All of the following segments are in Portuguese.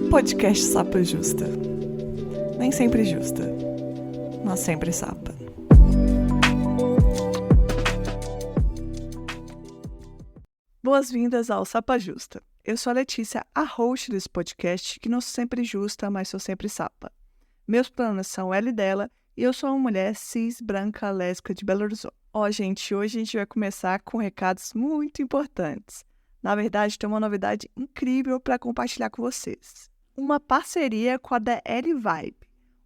Podcast Sapa Justa. Nem sempre justa, mas sempre sapa. Boas-vindas ao Sapa Justa. Eu sou a Letícia, a host desse podcast, que não sou sempre justa, mas sou sempre sapa. Meus planos são ela e dela, e eu sou uma mulher cis, branca, lésbica de Belo Horizonte. Gente, hoje a gente vai começar com recados muito importantes. Na verdade, tem uma novidade incrível para compartilhar com vocês. Uma parceria com a DL Vibe,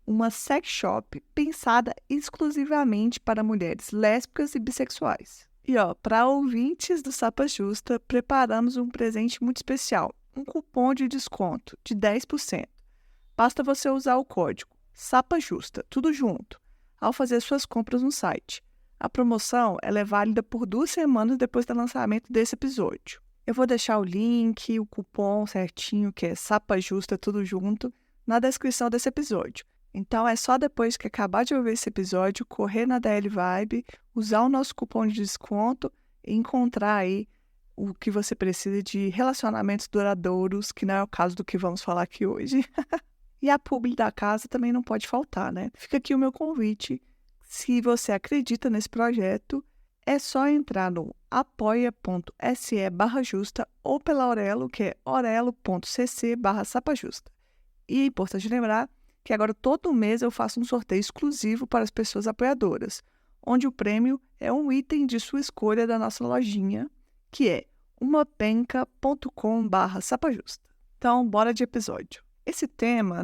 uma sex shop pensada exclusivamente para mulheres lésbicas e bissexuais. E para ouvintes do Sapa Justa, preparamos um presente muito especial, um cupom de desconto de 10%. Basta você usar o código Sapa Justa, tudo junto, ao fazer suas compras no site. A promoção ela é válida por 2 semanas depois do lançamento desse episódio. Eu vou deixar o link, o cupom certinho, que é Sapa Justa, tudo junto, na descrição desse episódio. Então, é só depois que acabar de ouvir esse episódio, correr na DL Vibe, usar o nosso cupom de desconto e encontrar aí o que você precisa de relacionamentos duradouros, que não é o caso do que vamos falar aqui hoje. E a publi da casa também não pode faltar, né? Fica aqui o meu convite. Se você acredita nesse projeto, é só entrar no apoia.se/justa ou pela Orelo, que é orelo.cc/sapajusta. E é importante lembrar que agora todo mês eu faço um sorteio exclusivo para as pessoas apoiadoras, onde o prêmio é um item de sua escolha da nossa lojinha, que é umapenca.com/sapajusta. Então, bora de episódio. Esse tema,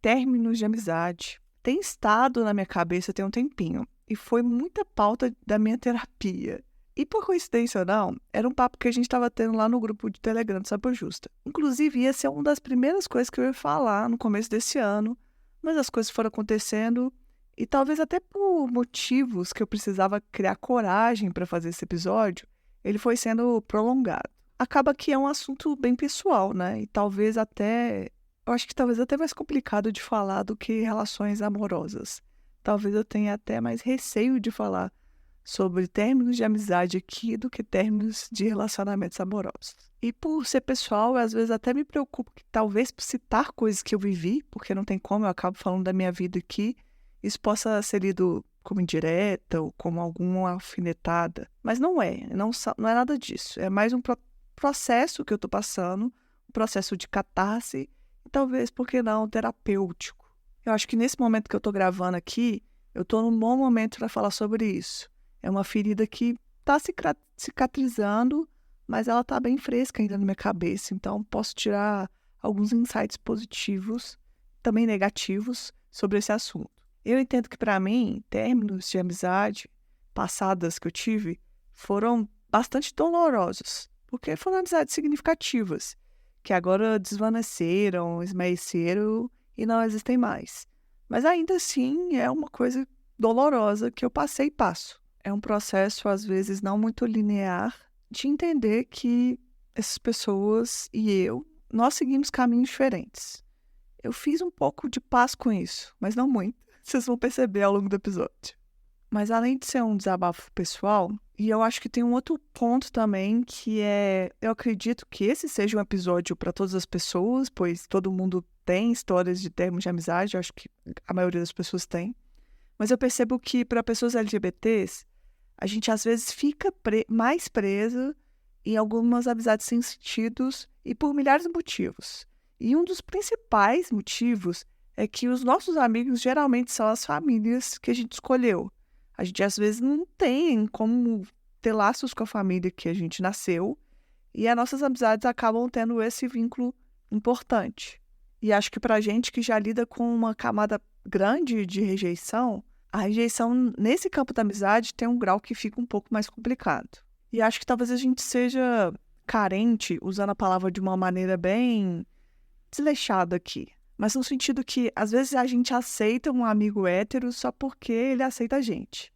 términos de amizade, tem estado na minha cabeça tem um tempinho. E foi muita pauta da minha terapia. E por coincidência ou não, era um papo que a gente estava tendo lá no grupo de Telegram do Sapa Justa. Inclusive, ia ser uma das primeiras coisas que eu ia falar no começo desse ano, mas as coisas foram acontecendo e talvez até por motivos que eu precisava criar coragem para fazer esse episódio, ele foi sendo prolongado. Acaba que é um assunto bem pessoal, né? E talvez até... Eu acho que talvez até mais complicado de falar do que relações amorosas. Talvez eu tenha até mais receio de falar sobre términos de amizade aqui do que términos de relacionamentos amorosos. E por ser pessoal, eu, às vezes até me preocupo que talvez por citar coisas que eu vivi, porque não tem como, eu acabo falando da minha vida aqui, isso possa ser lido como indireta ou como alguma alfinetada. Mas não é nada disso. É mais um processo que eu estou passando, um processo de catarse e talvez, por que não, terapêutico. Eu acho que nesse momento que eu estou gravando aqui, eu estou num bom momento para falar sobre isso. É uma ferida que está cicatrizando, mas ela está bem fresca ainda na minha cabeça. Então, posso tirar alguns insights positivos, também negativos, sobre esse assunto. Eu entendo que, para mim, términos de amizade passadas que eu tive foram bastante dolorosos, porque foram amizades significativas, que agora desvaneceram, esmaeceram e não existem mais. Mas ainda assim é uma coisa dolorosa que eu passei e passo. É um processo, às vezes, não muito linear de entender que essas pessoas e nós seguimos caminhos diferentes. Eu fiz um pouco de paz com isso, mas não muito. Vocês vão perceber ao longo do episódio. Mas além de ser um desabafo pessoal, e eu acho que tem um outro ponto também, que é... Eu acredito que esse seja um episódio para todas as pessoas, pois todo mundo tem histórias de termos de amizade, eu acho que a maioria das pessoas tem. Mas eu percebo que para pessoas LGBTs, a gente às vezes fica mais presa em algumas amizades sem sentidos e por milhares de motivos. E um dos principais motivos é que os nossos amigos geralmente são as famílias que a gente escolheu. A gente, às vezes, não tem como ter laços com a família que a gente nasceu e as nossas amizades acabam tendo esse vínculo importante. E acho que para a gente que já lida com uma camada grande de rejeição, a rejeição nesse campo da amizade tem um grau que fica um pouco mais complicado. E acho que talvez a gente seja carente, usando a palavra de uma maneira bem desleixada aqui, mas no sentido que, às vezes, a gente aceita um amigo hétero só porque ele aceita a gente.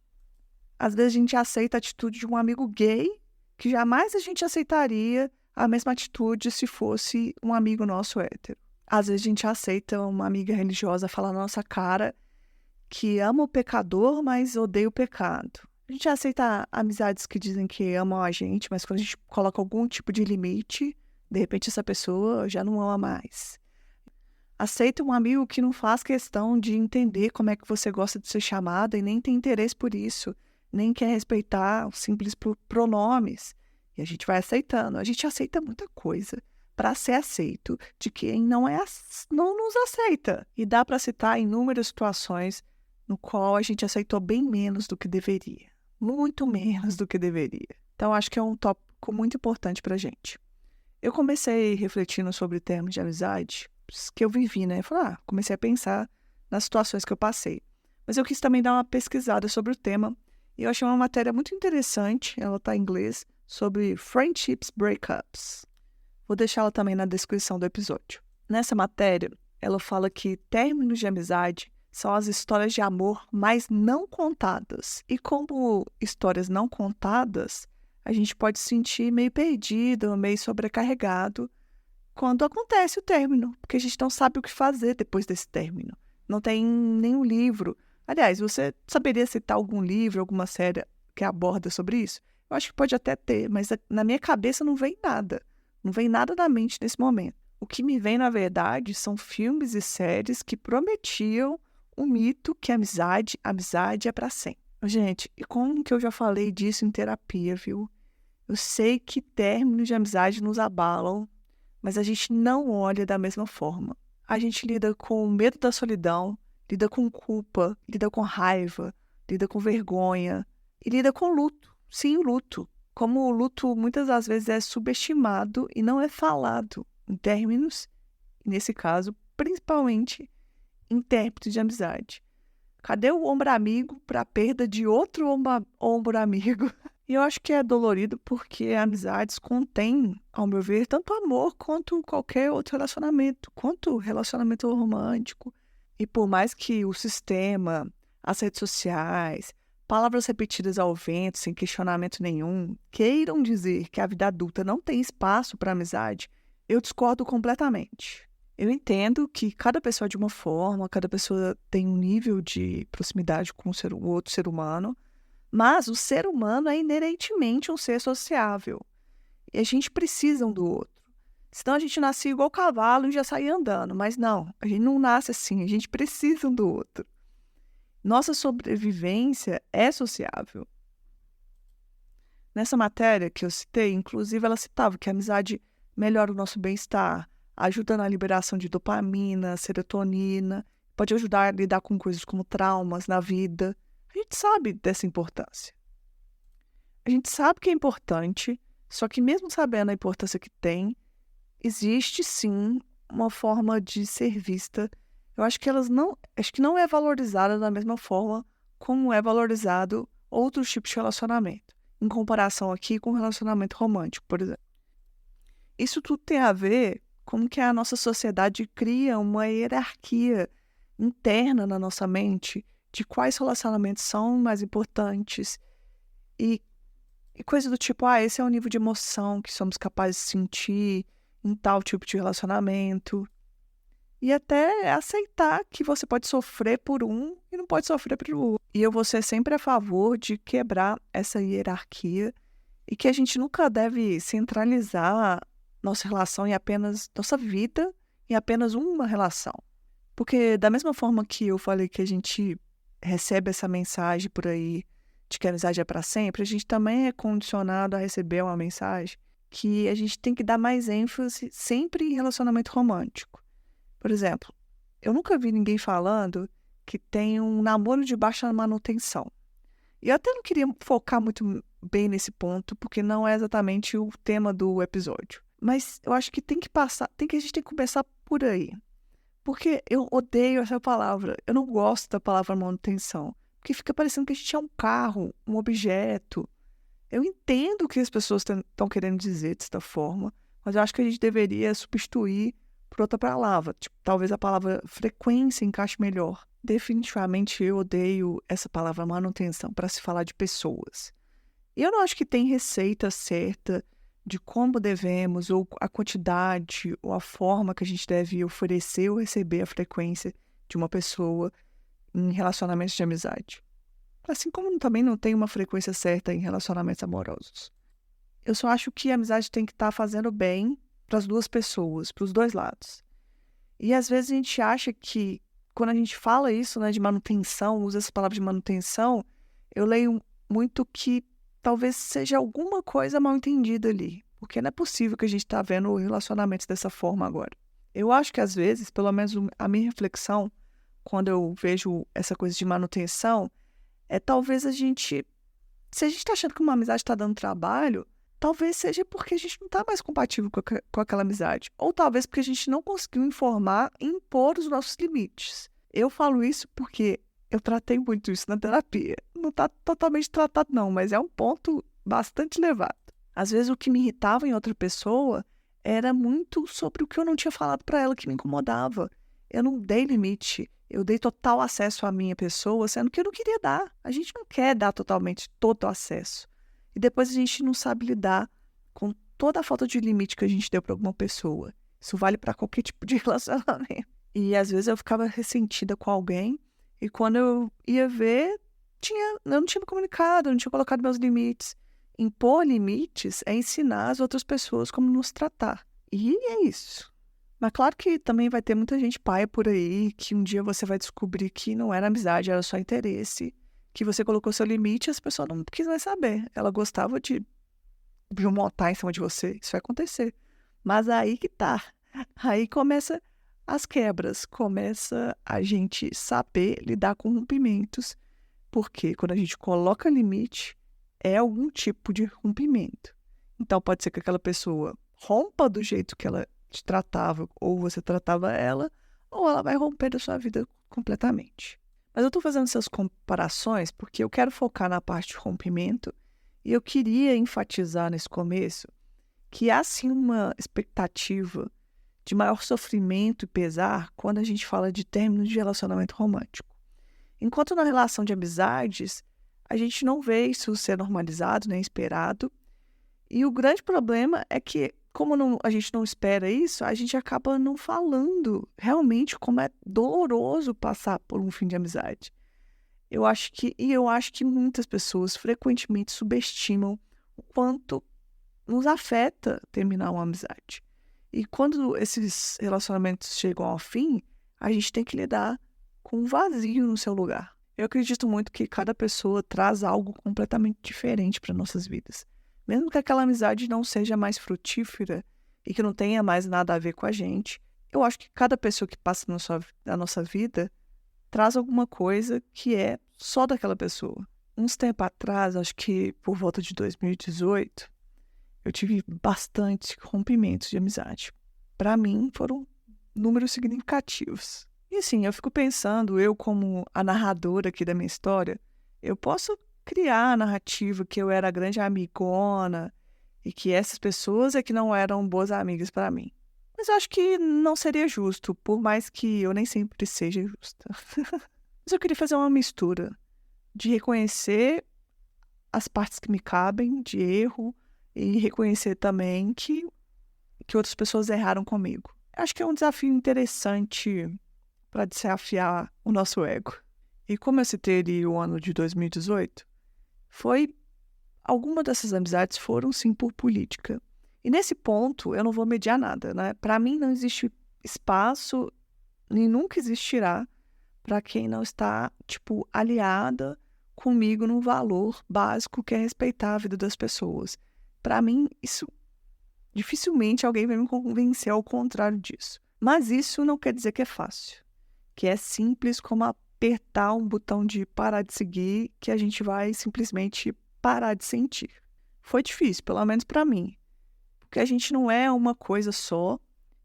Às vezes, a gente aceita a atitude de um amigo gay, que jamais a gente aceitaria a mesma atitude se fosse um amigo nosso hétero. Às vezes, a gente aceita uma amiga religiosa falar na nossa cara que ama o pecador, mas odeia o pecado. A gente aceita amizades que dizem que amam a gente, mas quando a gente coloca algum tipo de limite, de repente essa pessoa já não ama mais. Aceita um amigo que não faz questão de entender como é que você gosta de ser chamada e nem tem interesse por isso, nem quer respeitar os simples pronomes. E a gente vai aceitando. A gente aceita muita coisa para ser aceito de quem não nos aceita. E dá para citar inúmeras situações no qual a gente aceitou bem menos do que deveria. Muito menos do que deveria. Então, acho que é um tópico muito importante para a gente. Eu comecei refletindo sobre termos de amizade que eu vivi, né? Comecei a pensar nas situações que eu passei. Mas eu quis também dar uma pesquisada sobre o tema e eu achei uma matéria muito interessante, ela está em inglês, sobre friendships breakups. Vou deixá-la também na descrição do episódio. Nessa matéria, ela fala que términos de amizade são as histórias de amor mais não contadas. E como histórias não contadas, a gente pode se sentir meio perdido, meio sobrecarregado quando acontece o término, porque a gente não sabe o que fazer depois desse término. Não tem nenhum livro. Aliás, você saberia citar algum livro, alguma série que aborda sobre isso? Eu acho que pode até ter, mas na minha cabeça não vem nada. Não vem nada na mente nesse momento. O que me vem, na verdade, são filmes e séries que prometiam o mito que amizade é para sempre. Gente, e como que eu já falei disso em terapia, viu? Eu sei que términos de amizade nos abalam, mas a gente não olha da mesma forma. A gente lida com o medo da solidão, lida com culpa, lida com raiva, lida com vergonha e lida com luto. Sim, o luto. Como o luto muitas das vezes é subestimado e não é falado em términos, nesse caso, principalmente em términos de amizade. Cadê o ombro amigo para a perda de outro ombro amigo? E eu acho que é dolorido porque amizades contêm, ao meu ver, tanto amor quanto qualquer outro relacionamento, quanto relacionamento romântico. E por mais que o sistema, as redes sociais, palavras repetidas ao vento, sem questionamento nenhum, queiram dizer que a vida adulta não tem espaço para amizade, eu discordo completamente. Eu entendo que cada pessoa é de uma forma, cada pessoa tem um nível de proximidade com o outro ser humano, mas o ser humano é inerentemente um ser sociável. E a gente precisa um do outro. Senão a gente nasce igual cavalo e já sai andando. Mas não, a gente não nasce assim, a gente precisa um do outro. Nossa sobrevivência é sociável. Nessa matéria que eu citei, inclusive, ela citava que a amizade melhora o nosso bem-estar, ajuda na liberação de dopamina, serotonina, pode ajudar a lidar com coisas como traumas na vida. A gente sabe dessa importância. A gente sabe que é importante, só que mesmo sabendo a importância que tem, existe sim uma forma de ser vista. Eu acho que acho que não é valorizada da mesma forma como é valorizado outros tipos de relacionamento, em comparação aqui com o relacionamento romântico, por exemplo. Isso tudo tem a ver com que a nossa sociedade cria uma hierarquia interna na nossa mente de quais relacionamentos são mais importantes e coisa do tipo, esse é o nível de emoção que somos capazes de sentir em tal tipo de relacionamento. E até aceitar que você pode sofrer por um e não pode sofrer por outro. E eu vou ser sempre a favor de quebrar essa hierarquia e que a gente nunca deve centralizar nossa relação em apenas nossa vida em apenas uma relação. Porque da mesma forma que eu falei que a gente recebe essa mensagem por aí de que a amizade é para sempre, a gente também é condicionado a receber uma mensagem que a gente tem que dar mais ênfase sempre em relacionamento romântico. Por exemplo, eu nunca vi ninguém falando que tem um namoro de baixa manutenção. E eu até não queria focar muito bem nesse ponto, porque não é exatamente o tema do episódio. Mas eu acho que a gente tem que começar por aí. Porque eu odeio essa palavra. Eu não gosto da palavra manutenção. Porque fica parecendo que a gente é um carro, um objeto. Eu entendo o que as pessoas estão querendo dizer dessa forma, mas eu acho que a gente deveria substituir por outra palavra. Tipo, talvez a palavra frequência encaixe melhor. Definitivamente eu odeio essa palavra manutenção para se falar de pessoas. E eu não acho que tem receita certa de como devemos, ou a quantidade, ou a forma que a gente deve oferecer ou receber a frequência de uma pessoa em relacionamentos de amizade. Assim como também não tem uma frequência certa em relacionamentos amorosos. Eu só acho que a amizade tem que estar fazendo bem para as duas pessoas, para os dois lados. E às vezes a gente acha que, quando a gente fala isso, né, de manutenção, usa essa palavra de manutenção, eu leio muito que talvez seja alguma coisa mal entendida ali. Porque não é possível que a gente está vendo relacionamentos dessa forma agora. Eu acho que às vezes, pelo menos a minha reflexão, quando eu vejo essa coisa de manutenção, é talvez se a gente está achando que uma amizade está dando trabalho, talvez seja porque a gente não está mais compatível com aquela amizade. Ou talvez porque a gente não conseguiu informar e impor os nossos limites. Eu falo isso porque eu tratei muito isso na terapia. Não está totalmente tratado não, mas é um ponto bastante elevado. Às vezes o que me irritava em outra pessoa era muito sobre o que eu não tinha falado para ela que me incomodava. Eu não dei limite, eu dei total acesso à minha pessoa, sendo que eu não queria dar. A gente não quer dar totalmente todo o acesso. E depois a gente não sabe lidar com toda a falta de limite que a gente deu para alguma pessoa. Isso vale para qualquer tipo de relacionamento. E às vezes eu ficava ressentida com alguém, e quando eu ia ver, eu não tinha me comunicado, eu não tinha colocado meus limites. Impor limites é ensinar as outras pessoas como nos tratar. E é isso. Mas claro que também vai ter muita gente paia por aí, que um dia você vai descobrir que não era amizade, era só interesse, que você colocou seu limite e as pessoas não quis mais saber. Ela gostava de montar em cima de você. Isso vai acontecer. Mas aí que tá. Aí começa as quebras, começa a gente saber lidar com rompimentos, porque quando a gente coloca limite, é algum tipo de rompimento. Então pode ser que aquela pessoa rompa do jeito que ela te tratava, ou você tratava ela, ou ela vai romper da sua vida completamente. Mas eu estou fazendo essas comparações porque eu quero focar na parte de rompimento e eu queria enfatizar nesse começo que há sim uma expectativa de maior sofrimento e pesar quando a gente fala de término de relacionamento romântico. Enquanto na relação de amizades, a gente não vê isso ser normalizado, nem esperado. E o grande problema é que, como a gente não espera isso, a gente acaba não falando realmente como é doloroso passar por um fim de amizade. Eu acho que muitas pessoas frequentemente subestimam o quanto nos afeta terminar uma amizade. E quando esses relacionamentos chegam ao fim, a gente tem que lidar com um vazio no seu lugar. Eu acredito muito que cada pessoa traz algo completamente diferente para nossas vidas. Mesmo que aquela amizade não seja mais frutífera e que não tenha mais nada a ver com a gente, eu acho que cada pessoa que passa na nossa vida traz alguma coisa que é só daquela pessoa. Uns tempos atrás, acho que por volta de 2018, eu tive bastante rompimentos de amizade. Para mim, foram números significativos. E assim, eu fico pensando, eu como a narradora aqui da minha história, eu posso criar a narrativa que eu era a grande amigona e que essas pessoas é que não eram boas amigas para mim. Mas eu acho que não seria justo, por mais que eu nem sempre seja justa. Mas eu queria fazer uma mistura de reconhecer as partes que me cabem de erro e reconhecer também que outras pessoas erraram comigo. Acho que é um desafio interessante para desafiar o nosso ego. E como eu citei ali o ano de 2018, alguma dessas amizades foram sim por política. E nesse ponto eu não vou mediar nada, né? Para mim não existe espaço, nem nunca existirá, para quem não está, aliada comigo num valor básico que é respeitar a vida das pessoas. Para mim, isso dificilmente alguém vai me convencer ao contrário disso. Mas isso não quer dizer que é fácil, que é simples como apertar um botão de parar de seguir, que a gente vai simplesmente parar de sentir. Foi difícil, pelo menos para mim, porque a gente não é uma coisa só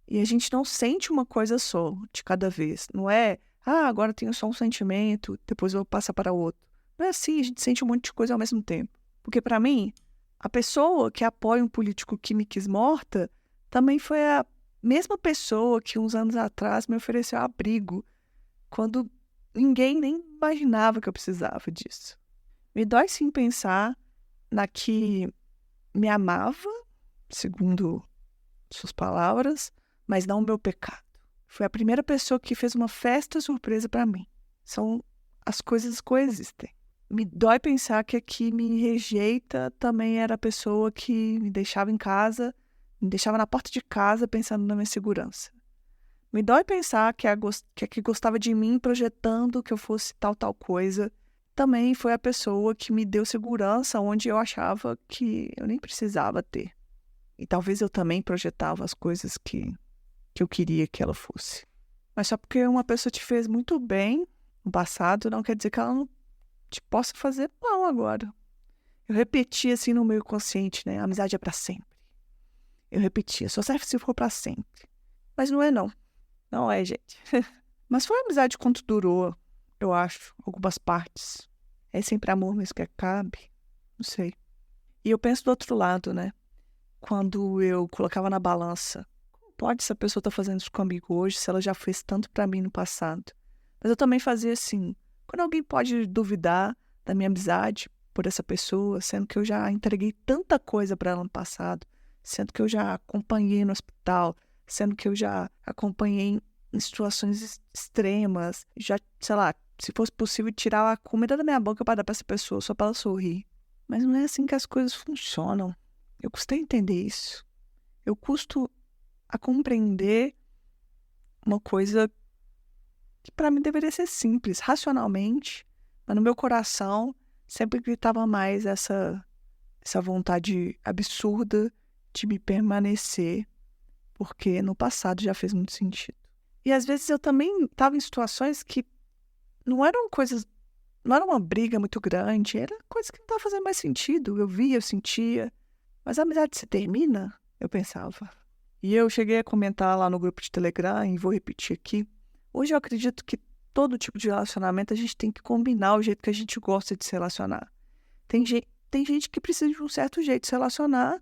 e a gente não sente uma coisa só de cada vez. Não é, agora eu tenho só um sentimento, depois eu vou passar para outro. Não é assim, a gente sente um monte de coisa ao mesmo tempo. Porque para mim, a pessoa que apoia um político que me quis morta também foi a mesma pessoa que uns anos atrás me ofereceu abrigo quando ninguém nem imaginava que eu precisava disso. Me dói sim pensar na que me amava, segundo suas palavras, mas não o meu pecado. Foi a primeira pessoa que fez uma festa surpresa para mim. As coisas coexistem. Me dói pensar que a que me rejeita também era a pessoa que me deixava em casa, me deixava na porta de casa pensando na minha segurança. Me dói pensar que a que gostava de mim projetando que eu fosse tal coisa, também foi a pessoa que me deu segurança onde eu achava que eu nem precisava ter. E talvez eu também projetava as coisas que eu queria que ela fosse. Mas só porque uma pessoa te fez muito bem no passado, não quer dizer que ela não te possa fazer mal agora. Eu repetia assim no meu consciente, né? A amizade é pra sempre. Eu repetia, só serve se for pra sempre. Mas não é não. Não é, gente. Mas foi amizade quanto durou, eu acho, algumas partes. É sempre amor mesmo que cabe. Não sei. E eu penso do outro lado, né? Quando eu colocava na balança, como pode essa pessoa estar fazendo isso comigo hoje se ela já fez tanto pra mim no passado? Mas eu também fazia assim, quando alguém pode duvidar da minha amizade por essa pessoa, sendo que eu já entreguei tanta coisa pra ela no passado, sendo que eu já acompanhei no hospital, sendo que eu já acompanhei em situações extremas, já, sei lá, se fosse possível tirar a comida da minha boca para dar pra essa pessoa só para ela sorrir. Mas não é assim que as coisas funcionam. Eu custei entender isso. Eu custo a compreender uma coisa que para mim deveria ser simples, racionalmente, mas no meu coração sempre gritava mais essa vontade absurda de me permanecer, porque no passado já fez muito sentido. E às vezes eu também estava em situações que não eram coisas, não era uma briga muito grande, era coisa que não estava fazendo mais sentido. Eu via, eu sentia. Mas a amizade se termina? Eu pensava. E eu cheguei a comentar lá no grupo de Telegram, e vou repetir aqui. Hoje eu acredito que todo tipo de relacionamento a gente tem que combinar o jeito que a gente gosta de se relacionar. Tem gente que precisa de um certo jeito de se relacionar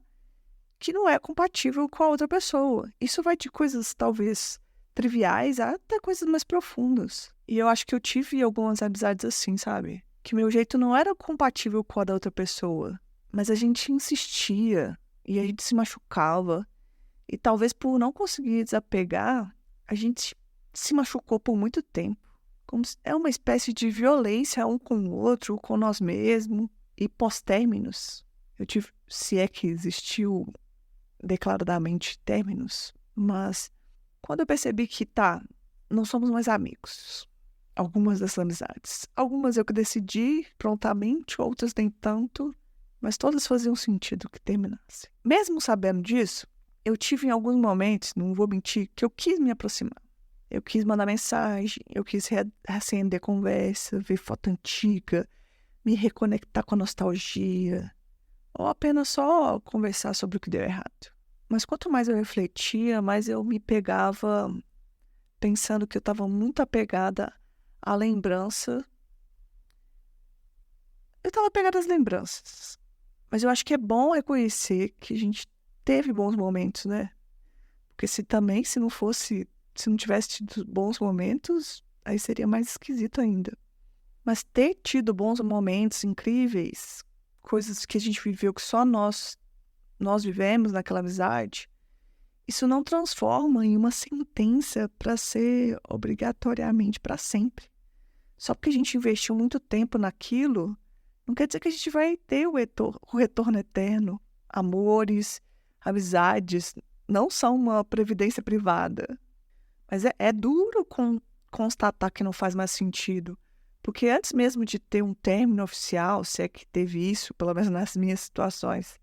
que não é compatível com a outra pessoa. Isso vai de coisas talvez triviais até coisas mais profundas. E eu acho que eu tive algumas amizades assim, sabe? Que meu jeito não era compatível com a da outra pessoa. Mas a gente insistia e a gente se machucava. E talvez por não conseguir desapegar, a gente se machucou por muito tempo. É uma espécie de violência um com o outro, com nós mesmos. E pós-términos, eu tive, se é que existiu declaradamente términos, mas quando eu percebi que não somos mais amigos, algumas dessas amizades. Algumas eu que decidi prontamente, outras nem tanto, mas todas faziam sentido que terminasse. Mesmo sabendo disso, eu tive em alguns momentos, não vou mentir, que eu quis me aproximar. Eu quis mandar mensagem, eu quis reacender conversa, ver foto antiga, me reconectar com a nostalgia, ou apenas só conversar sobre o que deu errado. Mas quanto mais eu refletia, mais eu me pegava pensando que eu estava muito apegada à lembrança. Eu estava apegada às lembranças. Mas eu acho que é bom reconhecer que a gente teve bons momentos, né? Porque se não tivesse tido bons momentos, aí seria mais esquisito ainda. Mas ter tido bons momentos incríveis, coisas que a gente viveu que só nós vivemos naquela amizade, isso não transforma em uma sentença para ser obrigatoriamente para sempre. Só porque a gente investiu muito tempo naquilo, não quer dizer que a gente vai ter o retorno eterno. Amores, amizades, não são uma previdência privada. Mas é duro constatar que não faz mais sentido. Porque antes mesmo de ter um término oficial, se é que teve isso, pelo menos nas minhas situações,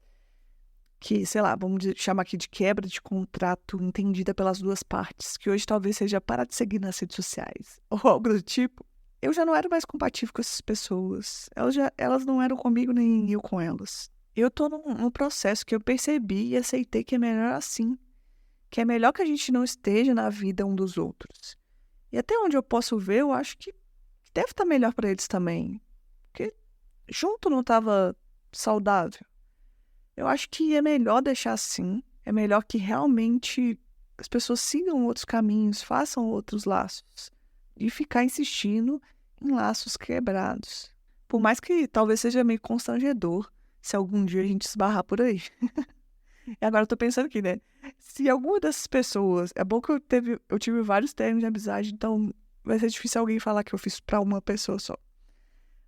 que, sei lá, vamos chamar aqui de quebra de contrato entendida pelas duas partes, que hoje talvez seja parar de seguir nas redes sociais, ou algo do tipo, eu já não era mais compatível com essas pessoas. Elas não eram comigo, nem eu com elas. Eu tô num processo que eu percebi e aceitei que é melhor assim, que é melhor que a gente não esteja na vida um dos outros. E até onde eu posso ver, eu acho que deve estar melhor para eles também, porque junto não estava saudável. Eu acho que é melhor deixar assim, é melhor que realmente as pessoas sigam outros caminhos, façam outros laços, e ficar insistindo em laços quebrados. Por mais que talvez seja meio constrangedor se algum dia a gente esbarrar por aí. E agora eu tô pensando aqui, né? Se alguma dessas pessoas... É bom que eu tive vários términos de amizade, então vai ser difícil alguém falar que eu fiz pra uma pessoa só.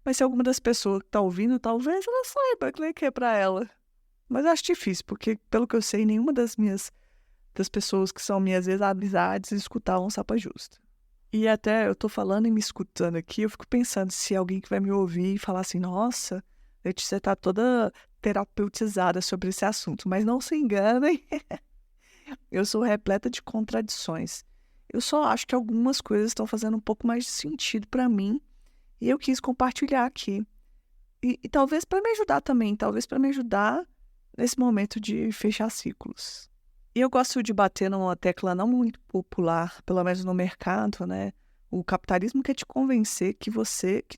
Mas se alguma das pessoas que tá ouvindo, talvez ela saiba que é pra ela. Mas eu acho difícil, porque, pelo que eu sei, nenhuma das minhas das pessoas que são minhas ex-amizades escutar um Sapa Justa. E até eu tô falando e me escutando aqui, eu fico pensando se alguém que vai me ouvir e falar assim, nossa, Letícia tá toda terapeutizada sobre esse assunto. Mas não se enganem, eu sou repleta de contradições. Eu só acho que algumas coisas estão fazendo um pouco mais de sentido para mim e eu quis compartilhar aqui. E talvez para me ajudar também, talvez para me ajudar nesse momento de fechar ciclos. E eu gosto de bater numa tecla não muito popular, pelo menos no mercado, né? O capitalismo quer te convencer que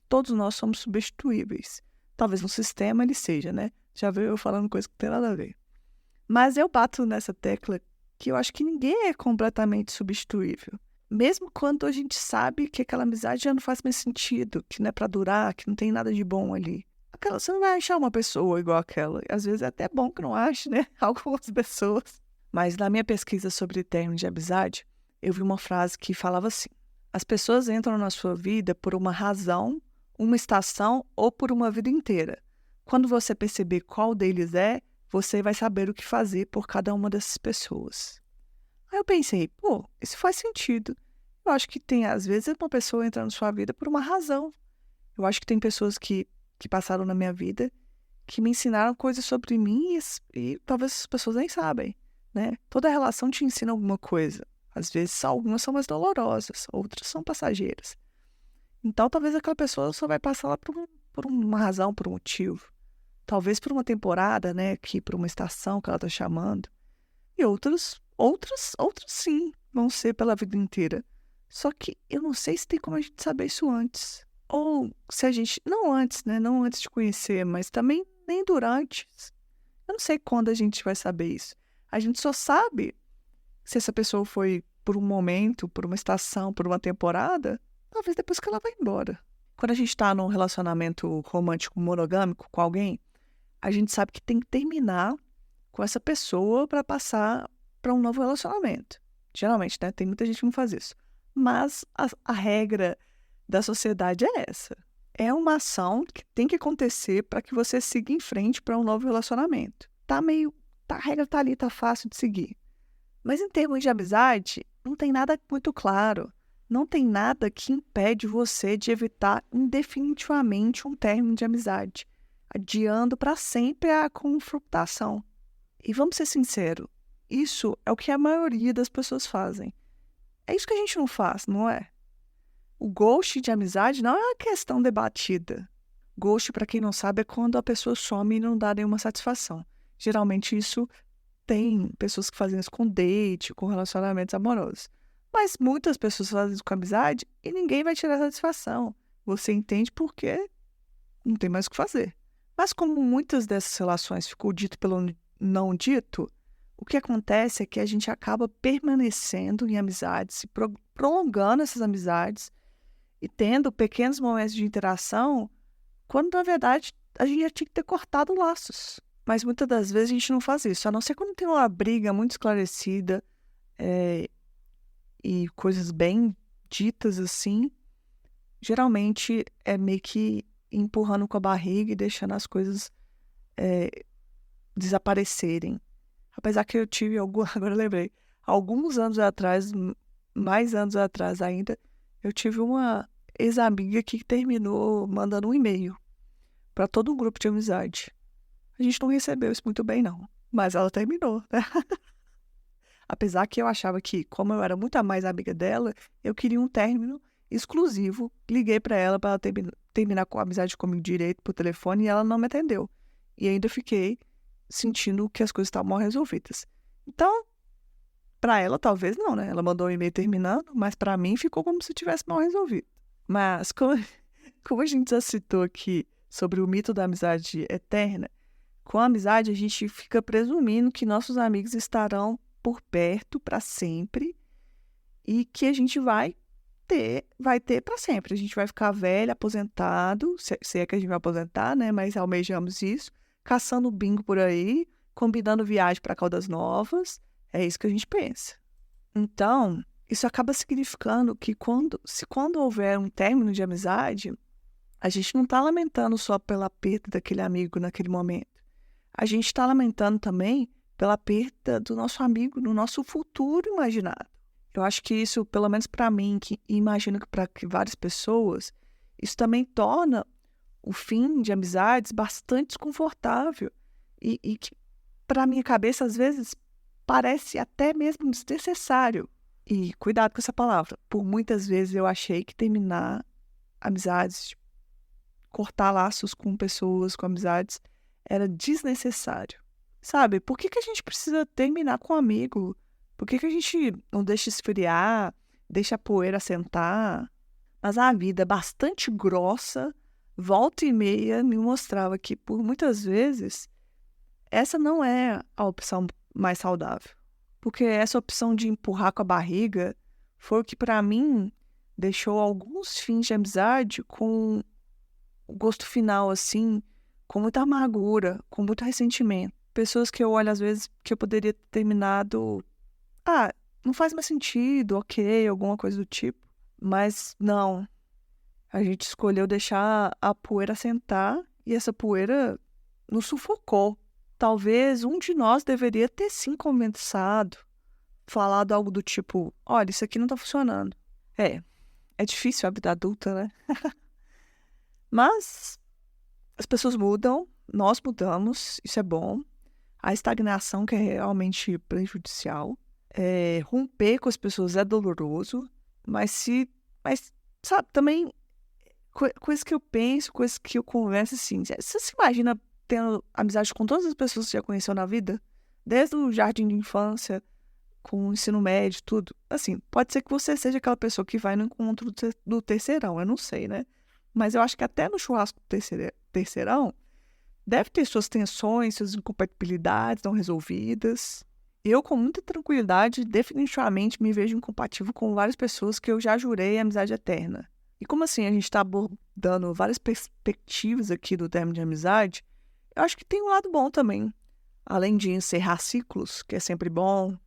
todos nós somos substituíveis. Talvez no sistema ele seja, né? Já veio eu falando coisa que não tem nada a ver. Mas eu bato nessa tecla que eu acho que ninguém é completamente substituível. Mesmo quando a gente sabe que aquela amizade já não faz mais sentido, que não é para durar, que não tem nada de bom ali. Você não vai achar uma pessoa igual aquela. Às vezes é até bom que não ache, né? Algumas pessoas. Mas na minha pesquisa sobre términos de amizade, eu vi uma frase que falava assim: as pessoas entram na sua vida por uma razão, uma estação ou por uma vida inteira. Quando você perceber qual deles é, você vai saber o que fazer por cada uma dessas pessoas. Aí eu pensei, pô, isso faz sentido. Eu acho que às vezes, uma pessoa entra na sua vida por uma razão. Eu acho que tem pessoas que passaram na minha vida que me ensinaram coisas sobre mim e talvez as pessoas nem sabem, né? Toda relação te ensina alguma coisa. Às vezes, algumas são mais dolorosas, outras são passageiras. Então, talvez aquela pessoa só vai passar lá por uma razão, por um motivo. Talvez por uma temporada, né? Aqui, por uma estação que ela está chamando. E outras sim, vão ser pela vida inteira. Só que eu não sei se tem como a gente saber isso antes. Ou se a gente, não antes, né? Não antes de conhecer, mas também nem durante. Eu não sei quando a gente vai saber isso. A gente só sabe se essa pessoa foi por um momento, por uma estação, por uma temporada, talvez depois que ela vai embora. Quando a gente está num relacionamento romântico monogâmico com alguém, a gente sabe que tem que terminar com essa pessoa para passar para um novo relacionamento. Geralmente, né? Tem muita gente que não faz isso. Mas a regra da sociedade é essa. É uma ação que tem que acontecer para que você siga em frente para um novo relacionamento. A regra tá ali, tá fácil de seguir. Mas em termos de amizade, não tem nada muito claro. Não tem nada que impede você de evitar indefinitivamente um término de amizade, adiando para sempre a confrontação. E vamos ser sinceros, isso é o que a maioria das pessoas fazem. É isso que a gente não faz, não é? O ghost de amizade não é uma questão debatida. Ghost, para quem não sabe, é quando a pessoa some e não dá nenhuma satisfação. Geralmente isso tem pessoas que fazem isso com date, com relacionamentos amorosos. Mas muitas pessoas fazem isso com amizade e ninguém vai tirar satisfação. Você entende porque não tem mais o que fazer. Mas como muitas dessas relações ficou dito pelo não dito, o que acontece é que a gente acaba permanecendo em amizades, prolongando essas amizades e tendo pequenos momentos de interação, quando, na verdade, a gente já tinha que ter cortado laços. Mas muitas das vezes a gente não faz isso, a não ser quando tem uma briga muito esclarecida e coisas bem ditas assim, geralmente é meio que empurrando com a barriga e deixando as coisas desaparecerem. Apesar que eu tive, agora eu lembrei, alguns anos atrás, mais anos atrás ainda, eu tive uma ex-amiga que terminou mandando um e-mail para todo um grupo de amizade. A gente não recebeu isso muito bem, não. Mas ela terminou, né? Apesar que eu achava que, como eu era muito mais amiga dela, eu queria um término exclusivo. Liguei para ela terminar com a amizade comigo direito por telefone e ela não me atendeu. E ainda fiquei sentindo que as coisas estavam mal resolvidas. Então, para ela, talvez não, né? Ela mandou um e-mail terminando, mas para mim ficou como se tivesse mal resolvido. Mas, como a gente já citou aqui sobre o mito da amizade eterna, com a amizade a gente fica presumindo que nossos amigos estarão por perto para sempre e que a gente vai ter para sempre. A gente vai ficar velho, aposentado, se é que a gente vai aposentar, né? Mas almejamos isso, caçando bingo por aí, combinando viagem para Caldas Novas. É isso que a gente pensa. Então, isso acaba significando que quando houver um término de amizade, a gente não está lamentando só pela perda daquele amigo naquele momento. A gente está lamentando também pela perda do nosso amigo, no nosso futuro imaginado. Eu acho que isso, pelo menos para mim, que imagino que para várias pessoas, isso também torna o fim de amizades bastante desconfortável e que, para minha cabeça, às vezes, parece até mesmo desnecessário. E cuidado com essa palavra. Por muitas vezes eu achei que terminar amizades, cortar laços com pessoas, com amizades, era desnecessário. Sabe, por que a gente precisa terminar com um amigo? Por que a gente não deixa esfriar, deixa a poeira assentar? Mas a vida, bastante grossa, volta e meia, me mostrava que, por muitas vezes, essa não é a opção mais saudável. Porque essa opção de empurrar com a barriga foi o que, para mim, deixou alguns fins de amizade com o gosto final, assim, com muita amargura, com muito ressentimento. Pessoas que eu olho, às vezes, que eu poderia ter terminado. Ah, não faz mais sentido, ok, alguma coisa do tipo. Mas não. A gente escolheu deixar a poeira assentar e essa poeira nos sufocou. Talvez um de nós deveria ter sim conversado, falado algo do tipo: olha, isso aqui não tá funcionando. É difícil a vida adulta, né? Mas as pessoas mudam, nós mudamos, isso é bom. A estagnação que é realmente prejudicial. Romper com as pessoas é doloroso, mas sabe, também coisa que eu penso, coisa que eu converso assim. Você se imagina tendo amizade com todas as pessoas que você já conheceu na vida? Desde o jardim de infância, com o ensino médio, tudo. Assim, pode ser que você seja aquela pessoa que vai no encontro do terceirão, eu não sei, né? Mas eu acho que até no churrasco do terceirão, deve ter suas tensões, suas incompatibilidades não resolvidas. Eu, com muita tranquilidade, definitivamente me vejo incompatível com várias pessoas que eu já jurei amizade eterna. E como assim a gente está abordando várias perspectivas aqui do término de amizade, eu acho que tem um lado bom também. Além de encerrar ciclos, que é sempre bom,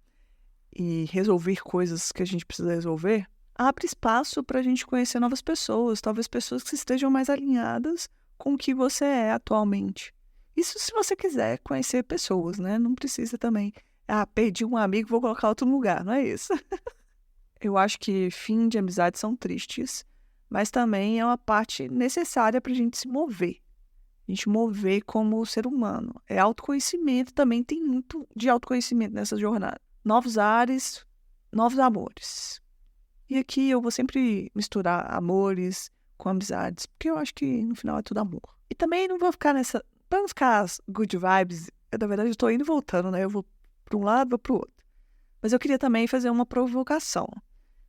e resolver coisas que a gente precisa resolver, abre espaço para a gente conhecer novas pessoas, talvez pessoas que estejam mais alinhadas com o que você é atualmente. Isso se você quiser conhecer pessoas, né? Não precisa também, perdi um amigo, vou colocar outro no lugar, não é isso? Eu acho que fim de amizades são tristes, mas também é uma parte necessária para a gente se mover. A gente mover como ser humano. É autoconhecimento, também tem muito de autoconhecimento nessa jornada. Novos ares, novos amores. E aqui eu vou sempre misturar amores com amizades, porque eu acho que no final é tudo amor. E também não vou ficar nessa... Para não ficar as good vibes, na verdade eu estou indo e voltando, né? Eu vou para um lado, vou para o outro. Mas eu queria também fazer uma provocação.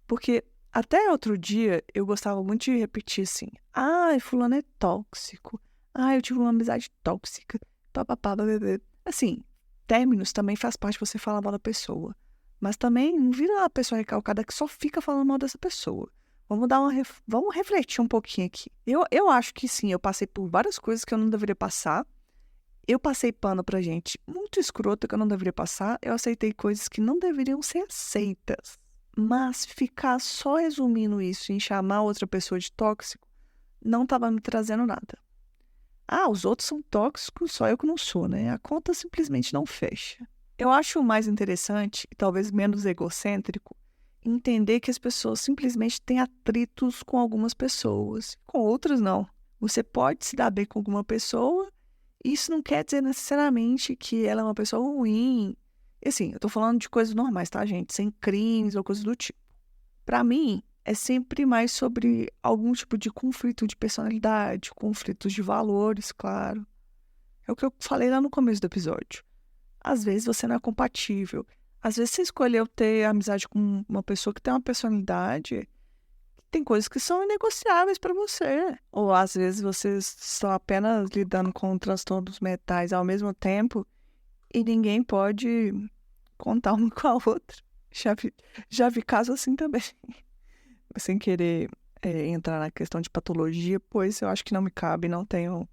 Porque até outro dia eu gostava muito de repetir assim: ai, fulano é tóxico. Ai, eu tive uma amizade tóxica. Papapá, bebê. Assim, términos também faz parte de você falar mal da pessoa. Mas também não vira uma pessoa recalcada que só fica falando mal dessa pessoa. Vamos refletir um pouquinho aqui. Eu acho que sim, eu passei por várias coisas que eu não deveria passar. Eu passei pano pra gente muito escrota que eu não deveria passar. Eu aceitei coisas que não deveriam ser aceitas. Mas ficar só resumindo isso em chamar outra pessoa de tóxico não estava me trazendo nada. Os outros são tóxicos, só eu que não sou, né? A conta simplesmente não fecha. Eu acho mais interessante, e talvez menos egocêntrico, entender que as pessoas simplesmente têm atritos com algumas pessoas, com outras não. Você pode se dar bem com alguma pessoa, e isso não quer dizer necessariamente que ela é uma pessoa ruim. E assim, eu tô falando de coisas normais, tá, gente? Sem crimes ou coisas do tipo. Pra mim, é sempre mais sobre algum tipo de conflito de personalidade, conflitos de valores, claro. É o que eu falei lá no começo do episódio. Às vezes você não é compatível. Às vezes você escolheu ter amizade com uma pessoa que tem uma personalidade, tem coisas que são inegociáveis pra você. Ou às vezes vocês estão apenas lidando com transtornos mentais ao mesmo tempo e ninguém pode contar uma com a outra. Já vi casos assim também. Sem querer entrar na questão de patologia, pois eu acho que não me cabe, não tenho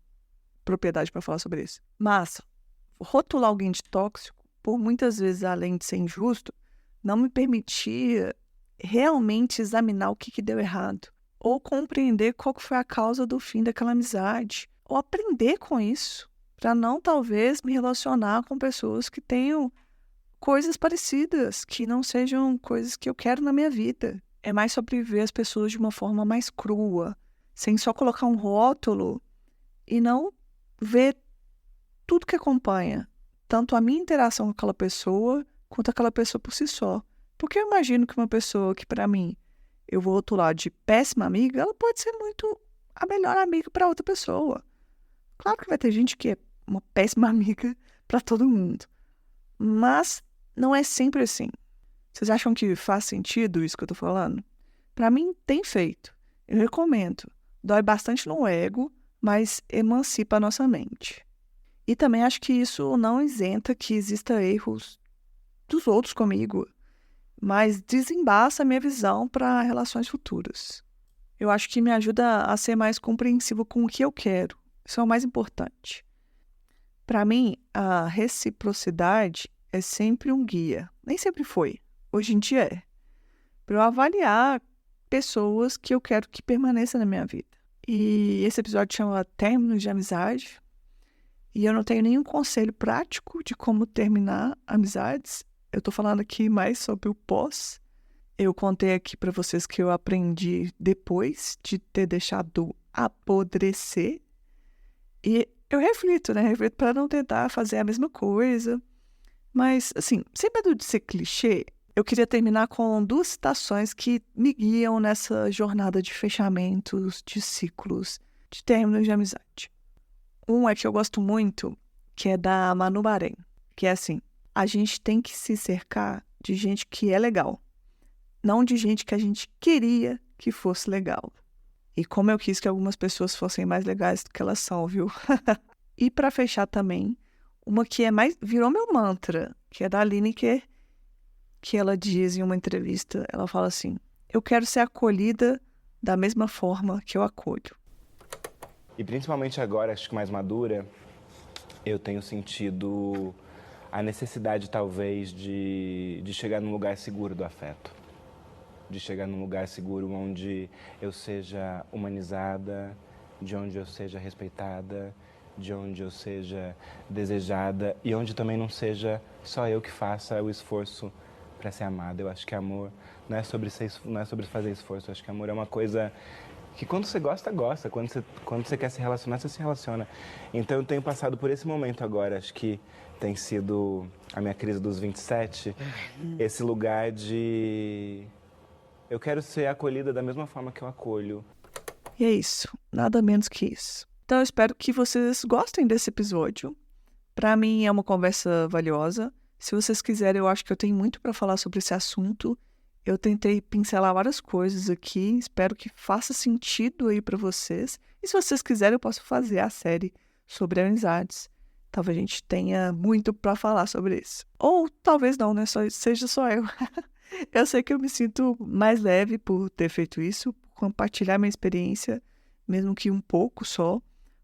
propriedade para falar sobre isso. Mas rotular alguém de tóxico, por muitas vezes, além de ser injusto, não me permitia realmente examinar o que deu errado, ou compreender qual que foi a causa do fim daquela amizade, ou aprender com isso, para não, talvez, me relacionar com pessoas que tenham coisas parecidas, que não sejam coisas que eu quero na minha vida. É mais sobre ver as pessoas de uma forma mais crua, sem só colocar um rótulo e não ver tudo que acompanha, tanto a minha interação com aquela pessoa, quanto aquela pessoa por si só. Porque eu imagino que uma pessoa que, para mim, eu vou rotular de péssima amiga, ela pode ser muito a melhor amiga para outra pessoa. Claro que vai ter gente que é uma péssima amiga para todo mundo, mas não é sempre assim. Vocês acham que faz sentido isso que eu tô falando? Para mim, tem feito. Eu recomendo. Dói bastante no ego, mas emancipa a nossa mente. E também acho que isso não isenta que exista erros dos outros comigo, mas desembaça a minha visão para relações futuras. Eu acho que me ajuda a ser mais compreensivo com o que eu quero. Isso é o mais importante. Para mim, a reciprocidade é sempre um guia. Nem sempre foi. Hoje em dia é. Para eu avaliar pessoas que eu quero que permaneçam na minha vida. E esse episódio chama Términos de Amizade. E eu não tenho nenhum conselho prático de como terminar amizades. Eu tô falando aqui mais sobre o pós. Eu contei aqui para vocês que eu aprendi depois de ter deixado apodrecer. E eu reflito, né? Reflito para não tentar fazer a mesma coisa. Mas, assim, sem medo de ser clichê, eu queria terminar com 2 citações que me guiam nessa jornada de fechamentos, de ciclos, de términos de amizade. Um é que eu gosto muito, que é da Manu Bahrein, que é assim: a gente tem que se cercar de gente que é legal, não de gente que a gente queria que fosse legal. E como eu quis que algumas pessoas fossem mais legais do que elas são, viu? E para fechar também, uma que é mais virou meu mantra, que é da Lineker, que ela diz em uma entrevista, ela fala assim: eu quero ser acolhida da mesma forma que eu acolho. E principalmente agora, acho que mais madura, eu tenho sentido a necessidade, talvez, de chegar num lugar seguro do afeto. De chegar num lugar seguro onde eu seja humanizada, de onde eu seja respeitada, de onde eu seja desejada e onde também não seja só eu que faça o esforço para ser amada. Eu acho que amor não é sobre fazer esforço. Eu acho que amor é uma coisa que quando você gosta, gosta. Quando você quer se relacionar, você se relaciona. Então eu tenho passado por esse momento agora, acho que tem sido a minha crise dos 27, esse lugar de eu quero ser acolhida da mesma forma que eu acolho. E é isso, nada menos que isso. Então eu espero que vocês gostem desse episódio. Para mim é uma conversa valiosa. Se vocês quiserem, eu acho que eu tenho muito para falar sobre esse assunto. Eu tentei pincelar várias coisas aqui, espero que faça sentido aí para vocês. E se vocês quiserem, eu posso fazer a série sobre amizades. Talvez a gente tenha muito para falar sobre isso. Ou talvez não, né? Seja só eu. Eu sei que eu me sinto mais leve por ter feito isso, por compartilhar minha experiência, mesmo que um pouco só,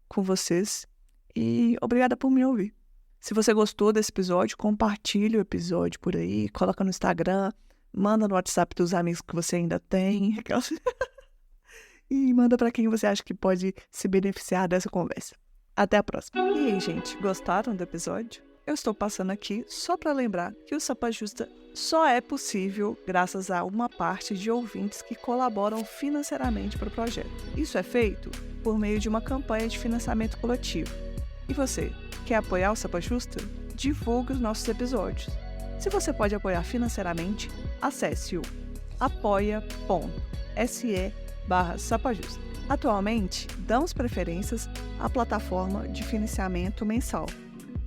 com vocês. E obrigada por me ouvir. Se você gostou desse episódio, compartilhe o episódio por aí, coloca no Instagram, manda no WhatsApp dos amigos que você ainda tem. E manda para quem você acha que pode se beneficiar dessa conversa. Até a próxima. E aí, gente, gostaram do episódio? Eu estou passando aqui só para lembrar que o Sapa Justa só é possível graças a uma parte de ouvintes que colaboram financeiramente para o projeto. Isso é feito por meio de uma campanha de financiamento coletivo. E você, quer apoiar o Sapa Justa? Divulgue os nossos episódios. Se você pode apoiar financeiramente, acesse o apoia.se/sapajusta. Atualmente, damos preferências à plataforma de financiamento mensal.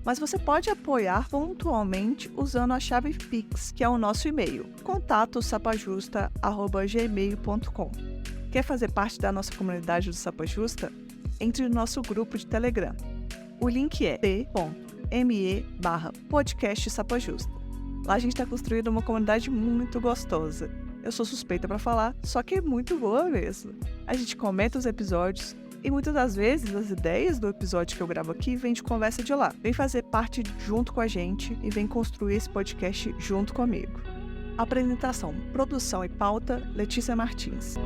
Mas você pode apoiar pontualmente usando a chave Pix, que é o nosso e-mail, contato@sapajusta@gmail.com. Quer fazer parte da nossa comunidade do Sapa Justa? Entre no nosso grupo de Telegram. O link é t.me/podcast Sapa Justa. Lá a gente está construindo uma comunidade muito gostosa. Eu sou suspeita para falar, só que é muito boa mesmo. A gente comenta os episódios e muitas das vezes as ideias do episódio que eu gravo aqui vêm de conversa de lá. Vem fazer parte junto com a gente e vem construir esse podcast junto comigo. Apresentação, produção e pauta, Letícia Martins.